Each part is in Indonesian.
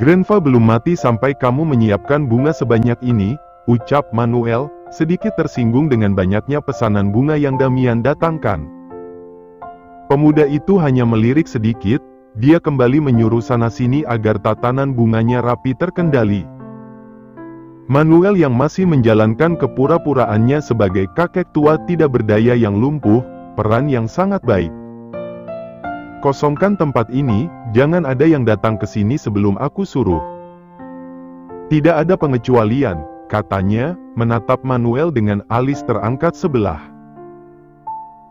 Grenva belum mati sampai kamu menyiapkan bunga sebanyak ini, ucap Manuel, sedikit tersinggung dengan banyaknya pesanan bunga yang Damian datangkan. Pemuda itu hanya melirik sedikit, dia kembali menyuruh sana-sini agar tatanan bunganya rapi terkendali. Manuel yang masih menjalankan kepura-puraannya sebagai kakek tua tidak berdaya yang lumpuh, peran yang sangat baik. Kosongkan tempat ini, jangan ada yang datang ke sini sebelum aku suruh. Tidak ada pengecualian, katanya, menatap Manuel dengan alis terangkat sebelah.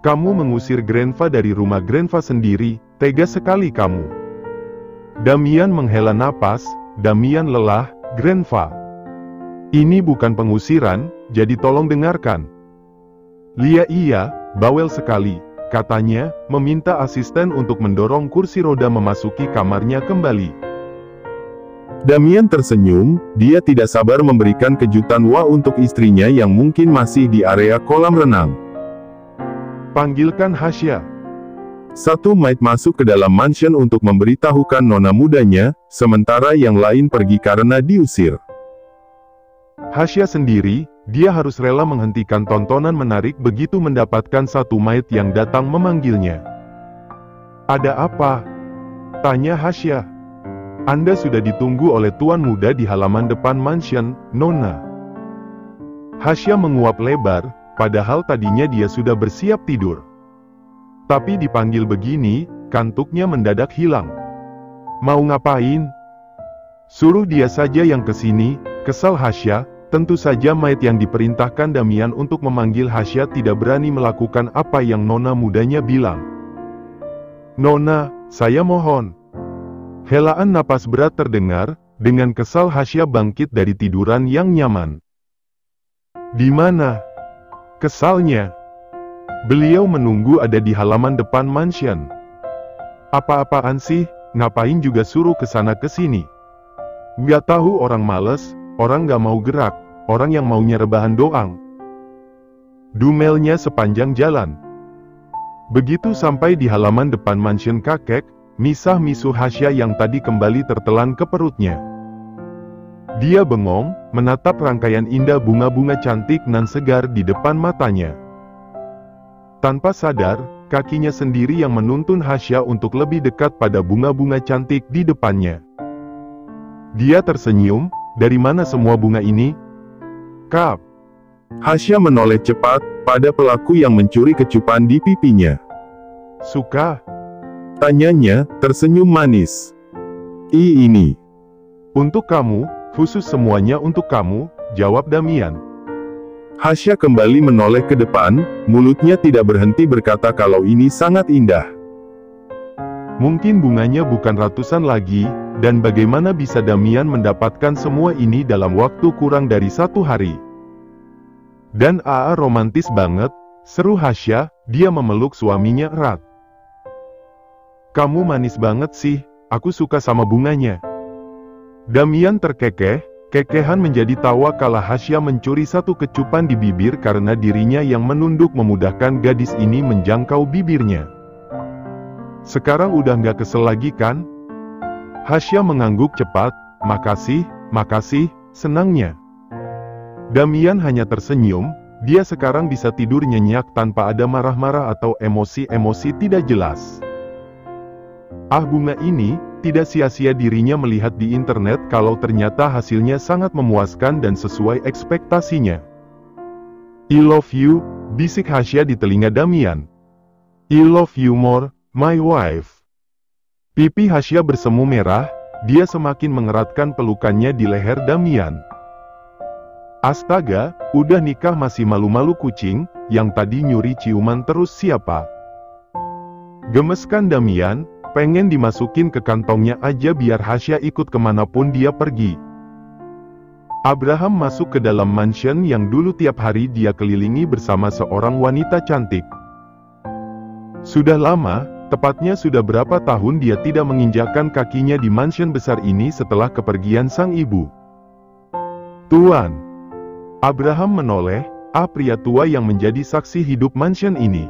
Kamu mengusir Grenva dari rumah Grenva sendiri, tega sekali kamu. Damian menghela napas, Damian lelah, Grenva. Ini bukan pengusiran, jadi tolong dengarkan. Iya, bawel sekali. Katanya, meminta asisten untuk mendorong kursi roda memasuki kamarnya kembali. Damian tersenyum, dia tidak sabar memberikan kejutan wah untuk istrinya yang mungkin masih di area kolam renang. Panggilkan Hasya. Satu maid masuk ke dalam mansion untuk memberitahukan nona mudanya, sementara yang lain pergi karena diusir. Hasya sendiri, dia harus rela menghentikan tontonan menarik begitu mendapatkan satu maid yang datang memanggilnya. Ada apa? Tanya Hasya. Anda sudah ditunggu oleh tuan muda di halaman depan mansion, Nona. Hasya menguap lebar, padahal tadinya dia sudah bersiap tidur. Tapi dipanggil begini, kantuknya mendadak hilang. Mau ngapain? Suruh dia saja yang kesini, kesal Hasya. Tentu saja maid yang diperintahkan Damian untuk memanggil Hasya tidak berani melakukan apa yang nona mudanya bilang. Nona, saya mohon. Helaan napas berat terdengar, dengan kesal Hasya bangkit dari tiduran yang nyaman. Di mana? Kesalnya. Beliau menunggu ada di halaman depan mansion. Apa-apaan sih, ngapain juga suruh kesana kesini? Nggak tahu orang males. Orang gak mau gerak, orang yang maunya rebahan doang. Dumelnya sepanjang jalan. Begitu sampai di halaman depan mansion kakek, misah-misuh Hasya yang tadi kembali tertelan ke perutnya. Dia bengong, menatap rangkaian indah bunga-bunga cantik nan segar di depan matanya. Tanpa sadar, kakinya sendiri yang menuntun Hasya untuk lebih dekat pada bunga-bunga cantik di depannya. Dia tersenyum. Dari mana semua bunga ini? Kap. Hasya menoleh cepat, pada pelaku yang mencuri kecupan di pipinya. Suka? Tanyanya, tersenyum manis. Ini. Untuk kamu, khusus semuanya untuk kamu, jawab Damian. Hasya kembali menoleh ke depan, mulutnya tidak berhenti berkata kalau ini sangat indah. Mungkin bunganya bukan ratusan lagi, dan bagaimana bisa Damian mendapatkan semua ini dalam waktu kurang dari 1 hari? Dan romantis banget, seru Hasya, dia memeluk suaminya erat. Kamu manis banget sih, aku suka sama bunganya. Damian terkekeh, kekehan menjadi tawa kala Hasya mencuri satu kecupan di bibir karena dirinya yang menunduk memudahkan gadis ini menjangkau bibirnya. Sekarang udah nggak kesel lagi kan? Hasya mengangguk cepat, makasih, senangnya. Damian hanya tersenyum, dia sekarang bisa tidur nyenyak tanpa ada marah-marah atau emosi-emosi tidak jelas. Bunga ini, tidak sia-sia dirinya melihat di internet kalau ternyata hasilnya sangat memuaskan dan sesuai ekspektasinya. I love you, bisik Hasya di telinga Damian. I love you more, my wife. Pipi Hasya bersemu merah, dia semakin mengeratkan pelukannya di leher Damian. Astaga, udah nikah masih malu-malu kucing, yang tadi nyuri ciuman terus siapa? Gemeskan Damian, pengen dimasukin ke kantongnya aja biar Hasya ikut kemanapun dia pergi. Abraham masuk ke dalam mansion yang dulu tiap hari dia kelilingi bersama seorang wanita cantik. Sudah lama, tepatnya sudah berapa tahun dia tidak menginjakkan kakinya di mansion besar ini setelah kepergian sang ibu. Tuan. Abraham menoleh, pria tua yang menjadi saksi hidup mansion ini.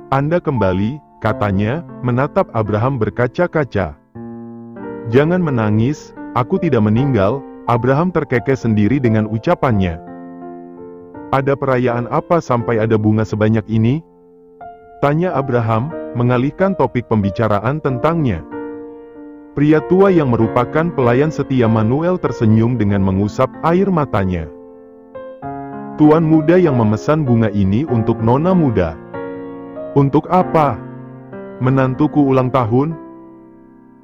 Anda kembali, katanya, menatap Abraham berkaca-kaca. Jangan menangis, aku tidak meninggal. Abraham terkekeh sendiri dengan ucapannya. Ada perayaan apa sampai ada bunga sebanyak ini? Tanya Abraham, mengalihkan topik pembicaraan tentangnya. Pria tua yang merupakan pelayan setia Manuel tersenyum dengan mengusap air matanya. Tuan muda yang memesan bunga ini untuk nona muda. Untuk apa? Menantuku ulang tahun?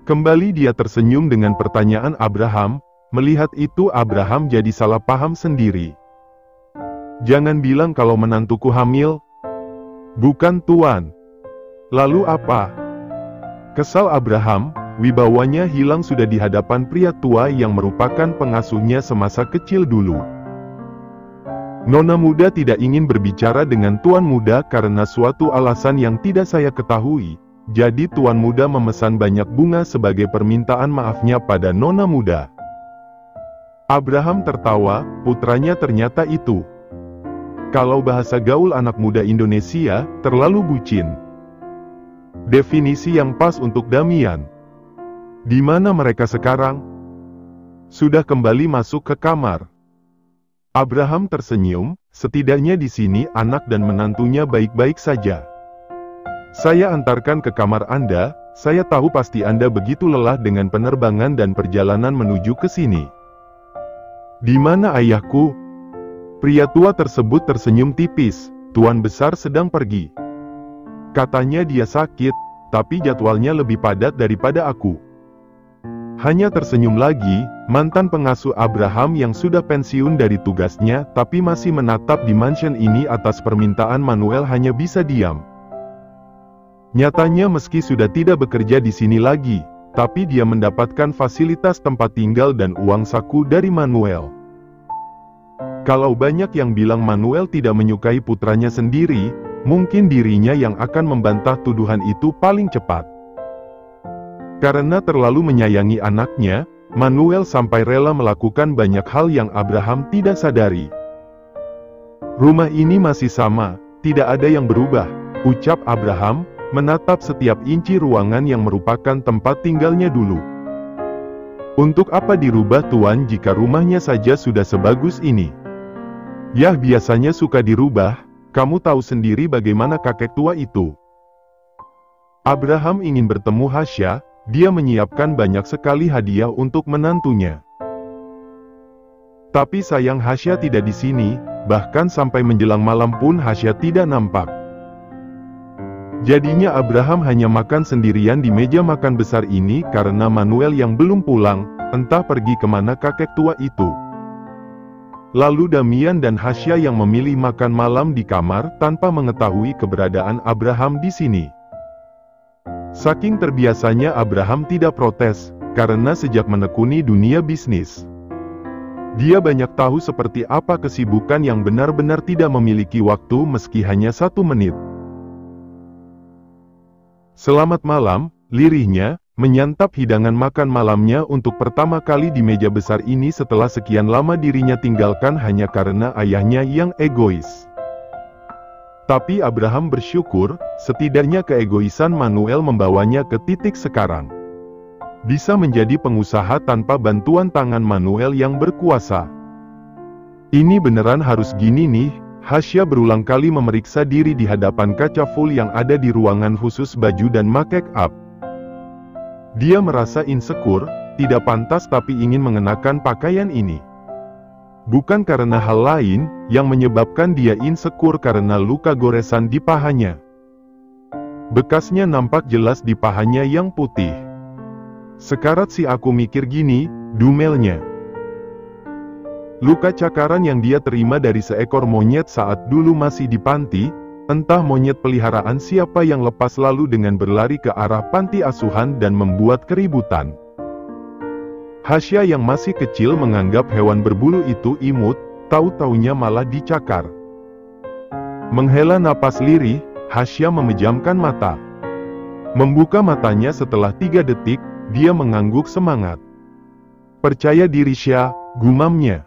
Kembali dia tersenyum dengan pertanyaan Abraham. Melihat itu Abraham jadi salah paham sendiri. Jangan bilang kalau menantuku hamil. Bukan tuan. Lalu apa? Kesal Abraham, wibawanya hilang sudah di hadapan pria tua yang merupakan pengasuhnya semasa kecil dulu. Nona muda tidak ingin berbicara dengan tuan muda karena suatu alasan yang tidak saya ketahui. Jadi tuan muda memesan banyak bunga sebagai permintaan maafnya pada nona muda. Abraham tertawa, putranya ternyata itu. Kalau bahasa gaul anak muda Indonesia, terlalu bucin. Definisi yang pas untuk Damian. Di mana mereka sekarang? Sudah kembali masuk ke kamar. Abraham tersenyum, setidaknya di sini anak dan menantunya baik-baik saja. Saya antarkan ke kamar Anda, saya tahu pasti Anda begitu lelah dengan penerbangan dan perjalanan menuju ke sini. Di mana ayahku? Pria tua tersebut tersenyum tipis, tuan besar sedang pergi. Katanya dia sakit, tapi jadwalnya lebih padat daripada aku. Hanya tersenyum lagi, mantan pengasuh Abraham yang sudah pensiun dari tugasnya tapi masih menatap di mansion ini atas permintaan Manuel hanya bisa diam. Nyatanya meski sudah tidak bekerja di sini lagi, tapi dia mendapatkan fasilitas tempat tinggal dan uang saku dari Manuel. Kalau banyak yang bilang Manuel tidak menyukai putranya sendiri, mungkin dirinya yang akan membantah tuduhan itu paling cepat. Karena terlalu menyayangi anaknya, Manuel sampai rela melakukan banyak hal yang Abraham tidak sadari. Rumah ini masih sama, tidak ada yang berubah, ucap Abraham, menatap setiap inci ruangan yang merupakan tempat tinggalnya dulu. Untuk apa dirubah tuan jika rumahnya saja sudah sebagus ini? Yah biasanya suka dirubah, kamu tahu sendiri bagaimana kakek tua itu. Abraham ingin bertemu Hasya, dia menyiapkan banyak sekali hadiah untuk menantunya. Tapi sayang Hasya tidak di sini, bahkan sampai menjelang malam pun Hasya tidak nampak. Jadinya Abraham hanya makan sendirian di meja makan besar ini karena Manuel yang belum pulang, entah pergi kemana kakek tua itu. Lalu Damian dan Hasya yang memilih makan malam di kamar tanpa mengetahui keberadaan Abraham di sini. Saking terbiasanya Abraham tidak protes, karena sejak menekuni dunia bisnis, dia banyak tahu seperti apa kesibukan yang benar-benar tidak memiliki waktu meski hanya 1 menit. Selamat malam, lirihnya, menyantap hidangan makan malamnya untuk pertama kali di meja besar ini setelah sekian lama dirinya tinggalkan hanya karena ayahnya yang egois. Tapi Abraham bersyukur, setidaknya keegoisan Manuel membawanya ke titik sekarang. Bisa menjadi pengusaha tanpa bantuan tangan Manuel yang berkuasa. Ini beneran harus gini nih. Hasya berulang kali memeriksa diri di hadapan kaca full yang ada di ruangan khusus baju dan make up. Dia merasa insecure, tidak pantas tapi ingin mengenakan pakaian ini. Bukan karena hal lain, yang menyebabkan dia insecure karena luka goresan di pahanya. Bekasnya nampak jelas di pahanya yang putih. Sekarat sih aku mikir gini, dumelnya. Luka cakaran yang dia terima dari seekor monyet saat dulu masih di panti, entah monyet peliharaan siapa yang lepas lalu dengan berlari ke arah panti asuhan dan membuat keributan. Hasya yang masih kecil menganggap hewan berbulu itu imut, tahu-taunya malah dicakar. Menghela napas lirih, Hasya memejamkan mata. Membuka matanya setelah 3 detik, dia mengangguk semangat. Percaya diri Sya, gumamnya.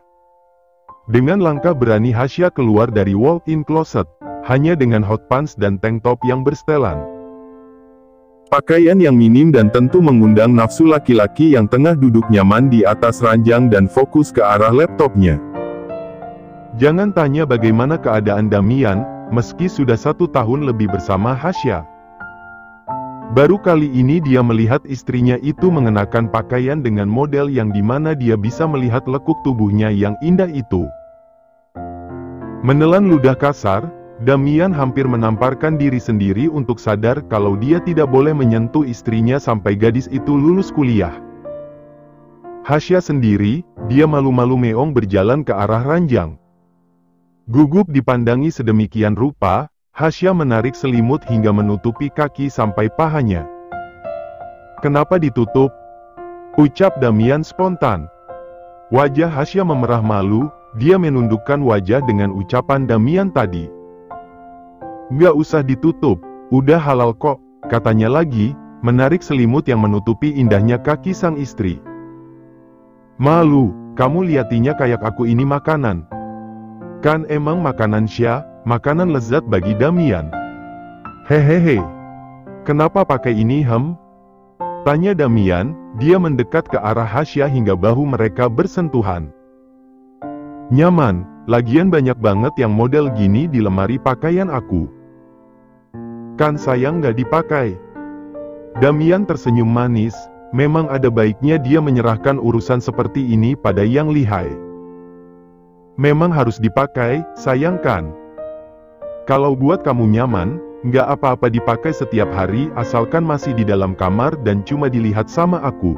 Dengan langkah berani Hasya keluar dari walk-in closet, hanya dengan hot pants dan tank top yang bersetelan. Pakaian yang minim dan tentu mengundang nafsu laki-laki yang tengah duduk nyaman di atas ranjang dan fokus ke arah laptopnya. Jangan tanya bagaimana keadaan Damian, meski sudah 1 tahun lebih bersama Hasya. Baru kali ini dia melihat istrinya itu mengenakan pakaian dengan model yang dimana dia bisa melihat lekuk tubuhnya yang indah itu. Menelan ludah kasar, Damian hampir menamparkan diri sendiri untuk sadar kalau dia tidak boleh menyentuh istrinya sampai gadis itu lulus kuliah. Hasya sendiri, dia malu-malu meong berjalan ke arah ranjang. Gugup dipandangi sedemikian rupa, Hasya menarik selimut hingga menutupi kaki sampai pahanya. "Kenapa ditutup?" ucap Damian spontan. Wajah Hasya memerah malu, dia menundukkan wajah dengan ucapan Damian tadi. "Nggak usah ditutup, udah halal kok," katanya lagi, menarik selimut yang menutupi indahnya kaki sang istri. "Malu, kamu liatinya kayak aku ini makanan. Kan emang makanan Sya, makanan lezat bagi Damian." "Hehehe. Kenapa pakai ini tanya Damian, dia mendekat ke arah Hasya hingga bahu mereka bersentuhan. "Nyaman, lagian banyak banget yang model gini di lemari pakaian aku. Kan sayang nggak dipakai." Damian tersenyum manis, memang ada baiknya dia menyerahkan urusan seperti ini pada yang lihai. "Memang harus dipakai, sayang kan? Kalau buat kamu nyaman, nggak apa-apa dipakai setiap hari asalkan masih di dalam kamar dan cuma dilihat sama aku."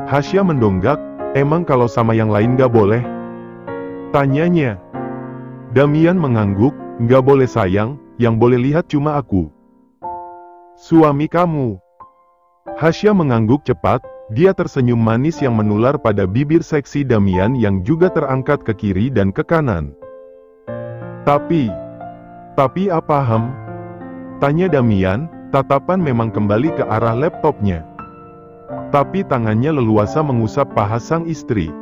Hasya mendonggak, "Emang kalau sama yang lain nggak boleh?" tanyanya. Damian mengangguk, "Nggak boleh sayang, yang boleh lihat cuma aku. Suami kamu." Hasya mengangguk cepat, dia tersenyum manis yang menular pada bibir seksi Damian yang juga terangkat ke kiri dan ke kanan. Tapi apa tanya Damian, tatapan memang kembali ke arah laptopnya. Tapi tangannya leluasa mengusap paha sang istri.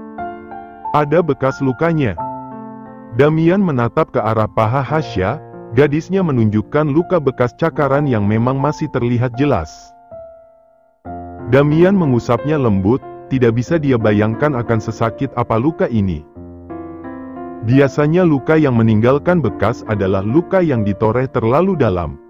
"Ada bekas lukanya." Damian menatap ke arah paha Hasya, gadisnya menunjukkan luka bekas cakaran yang memang masih terlihat jelas. Damian mengusapnya lembut, tidak bisa dia bayangkan akan sesakit apa luka ini. Biasanya luka yang meninggalkan bekas adalah luka yang ditoreh terlalu dalam.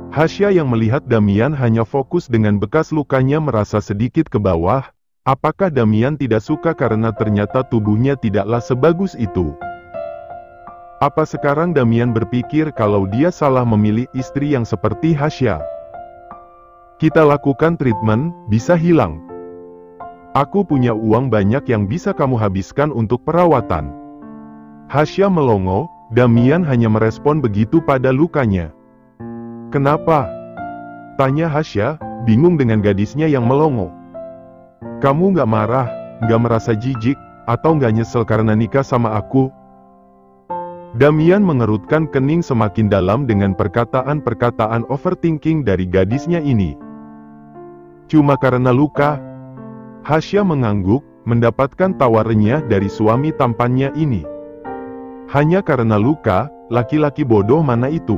Hasya yang melihat Damian hanya fokus dengan bekas lukanya merasa sedikit ke bawah. Apakah Damian tidak suka karena ternyata tubuhnya tidaklah sebagus itu? Apa sekarang Damian berpikir kalau dia salah memilih istri yang seperti Hasya? "Kita lakukan treatment, bisa hilang. Aku punya uang banyak yang bisa kamu habiskan untuk perawatan." Hasya melongo, Damian hanya merespon begitu pada lukanya. "Kenapa?" tanya Hasya, bingung dengan gadisnya yang melongo. "Kamu nggak marah, nggak merasa jijik, atau nggak nyesel karena nikah sama aku?" Damian mengerutkan kening semakin dalam dengan perkataan-perkataan overthinking dari gadisnya ini. "Cuma karena luka?" Hasya mengangguk, mendapatkan tawarannya dari suami tampannya ini. "Hanya karena luka, laki-laki bodoh mana itu?"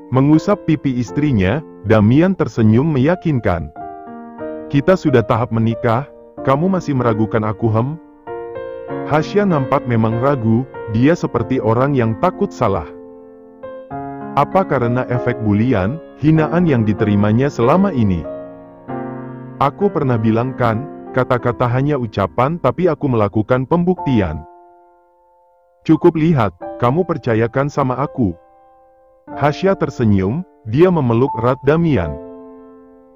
Mengusap pipi istrinya, Damian tersenyum meyakinkan. "Kita sudah tahap menikah, kamu masih meragukan aku Hasya nampak memang ragu, dia seperti orang yang takut salah. Apa karena efek bulian, hinaan yang diterimanya selama ini? "Aku pernah bilang kan, kata-kata hanya ucapan tapi aku melakukan pembuktian. Cukup lihat, kamu percayakan sama aku." Hasya tersenyum, dia memeluk erat Damian.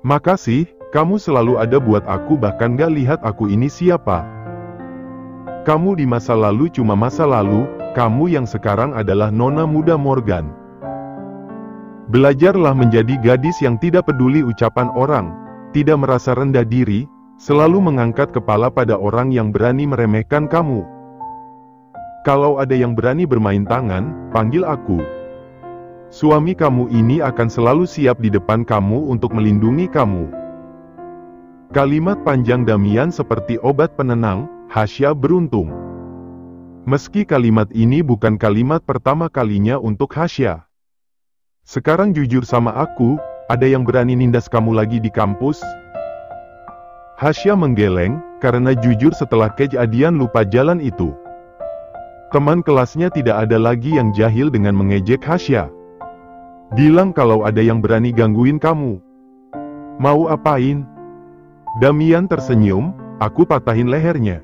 "Makasih, kamu selalu ada buat aku bahkan gak lihat aku ini siapa. Kamu di masa lalu cuma masa lalu, kamu yang sekarang adalah nona muda Morgan." Belajarlah menjadi gadis yang tidak peduli ucapan orang, tidak merasa rendah diri, selalu mengangkat kepala pada orang yang berani meremehkan kamu. Kalau ada yang berani bermain tangan, panggil aku. Suami kamu ini akan selalu siap di depan kamu untuk melindungi kamu. Kalimat panjang Damian seperti obat penenang. Hasya beruntung. Meski kalimat ini bukan kalimat pertama kalinya untuk Hasya. "Sekarang jujur sama aku, ada yang berani nindas kamu lagi di kampus? Hasya menggeleng, karena jujur setelah kejadian lupa jalan itu. Teman kelasnya tidak ada lagi yang jahil dengan mengejek Hasya. Bilang kalau ada yang berani gangguin kamu. Mau apain? Damian tersenyum, aku patahin lehernya.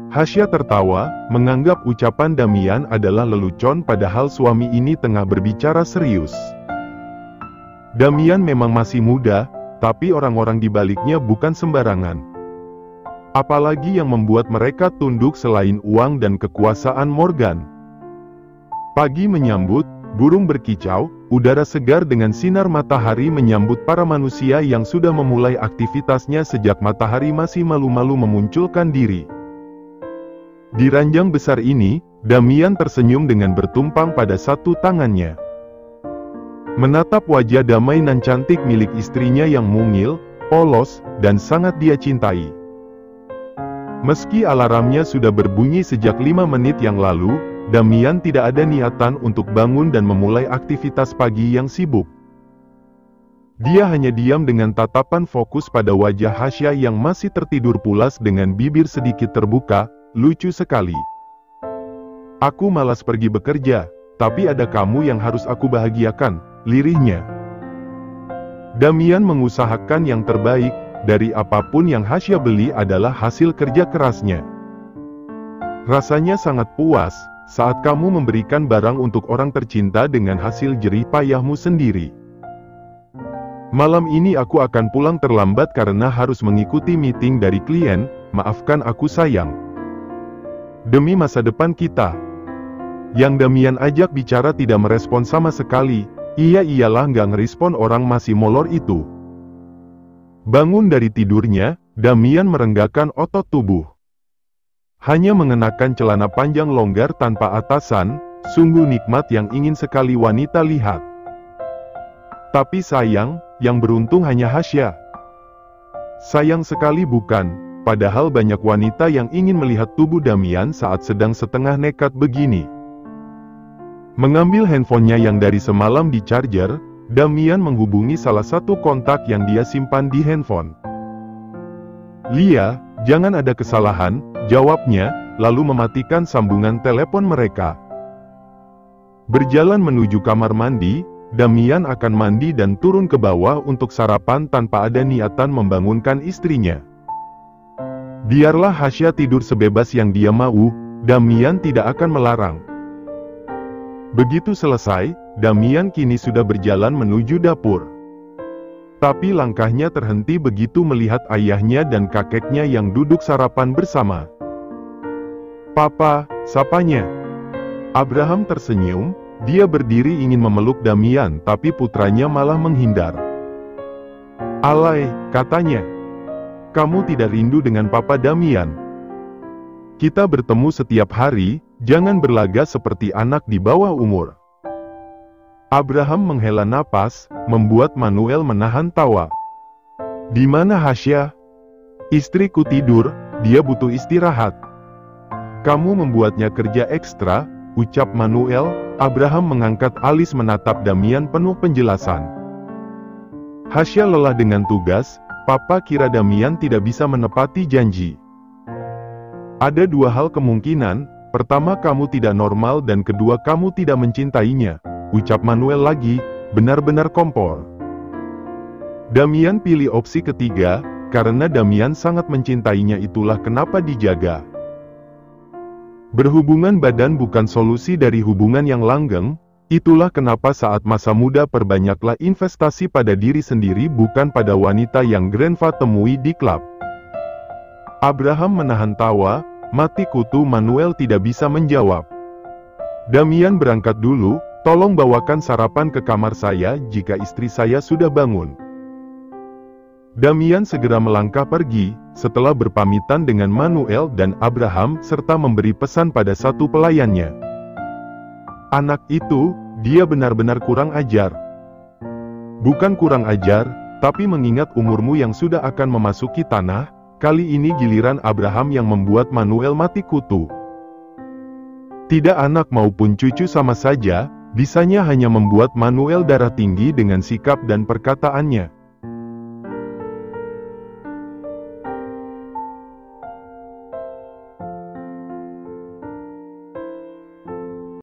Hasya tertawa, menganggap ucapan Damian adalah lelucon padahal suami ini tengah berbicara serius. Damian memang masih muda, tapi orang-orang di baliknya bukan sembarangan. Apalagi yang membuat mereka tunduk selain uang dan kekuasaan Morgan. Pagi menyambut, burung berkicau, udara segar dengan sinar matahari menyambut para manusia yang sudah memulai aktivitasnya sejak matahari masih malu-malu memunculkan diri. Di ranjang besar ini, Damian tersenyum dengan bertumpang pada satu tangannya. Menatap wajah damai nan cantik milik istrinya yang mungil, polos, dan sangat dia cintai. Meski alarmnya sudah berbunyi sejak 5 menit yang lalu, Damian tidak ada niatan untuk bangun dan memulai aktivitas pagi yang sibuk. Dia hanya diam dengan tatapan fokus pada wajah Hasya yang masih tertidur pulas dengan bibir sedikit terbuka, lucu sekali. Aku malas pergi bekerja, tapi ada kamu yang harus aku bahagiakan, lirihnya. Damian mengusahakan yang terbaik, dari apapun yang Hasya beli adalah hasil kerja kerasnya. Rasanya sangat puas saat kamu memberikan barang untuk orang tercinta dengan hasil jerih payahmu sendiri. Malam ini aku akan pulang terlambat karena harus mengikuti meeting dari klien, maafkan aku sayang. Demi masa depan kita. Yang Damian ajak bicara tidak merespon sama sekali, iyalah nggak ngerespon orang masih molor itu. Bangun dari tidurnya, Damian merenggakan otot tubuh. Hanya mengenakan celana panjang longgar tanpa atasan, sungguh nikmat yang ingin sekali wanita lihat. Tapi sayang, yang beruntung hanya Hasya. Sayang sekali bukan, padahal banyak wanita yang ingin melihat tubuh Damian saat sedang setengah nekat begini. Mengambil handphonenya yang dari semalam di charger, Damian menghubungi salah satu kontak yang dia simpan di handphone. Lia, jangan ada kesalahan, jawabnya, lalu mematikan sambungan telepon mereka. Berjalan menuju kamar mandi, Damian akan mandi dan turun ke bawah untuk sarapan tanpa ada niatan membangunkan istrinya. Biarlah Hasya tidur sebebas yang dia mau, Damian tidak akan melarang. Begitu selesai, Damian kini sudah berjalan menuju dapur. Tapi langkahnya terhenti begitu melihat ayahnya dan kakeknya yang duduk sarapan bersama. Papa, sapanya. Abraham tersenyum, dia berdiri ingin memeluk Damian tapi putranya malah menghindar. Alay, katanya. Kamu tidak rindu dengan Papa Damian? Kita bertemu setiap hari, jangan berlagak seperti anak di bawah umur. Abraham menghela napas, membuat Manuel menahan tawa. Di mana Hasya? Istriku tidur, dia butuh istirahat. Kamu membuatnya kerja ekstra, ucap Manuel. Abraham mengangkat alis menatap Damian penuh penjelasan. Hasya lelah dengan tugas, Papa kira Damian tidak bisa menepati janji. Ada dua hal kemungkinan, pertama kamu tidak normal dan kedua kamu tidak mencintainya. Ucap Manuel lagi, benar-benar kompor. Damian pilih opsi ketiga, karena Damian sangat mencintainya itulah kenapa dijaga. Berhubungan badan bukan solusi dari hubungan yang langgeng, itulah kenapa saat masa muda perbanyaklah investasi pada diri sendiri bukan pada wanita yang Grandpa temui di klub. Abraham menahan tawa, mati kutu Manuel tidak bisa menjawab. Damian berangkat dulu. Tolong bawakan sarapan ke kamar saya jika istri saya sudah bangun. Damian segera melangkah pergi, setelah berpamitan dengan Manuel dan Abraham serta memberi pesan pada satu pelayannya. Anak itu, dia benar-benar kurang ajar. Bukan kurang ajar, tapi mengingat umurmu yang sudah akan memasuki tanah, kali ini giliran Abraham yang membuat Manuel mati kutu. Tidak anak maupun cucu sama saja, Bisanya hanya membuat Manuel darah tinggi dengan sikap dan perkataannya.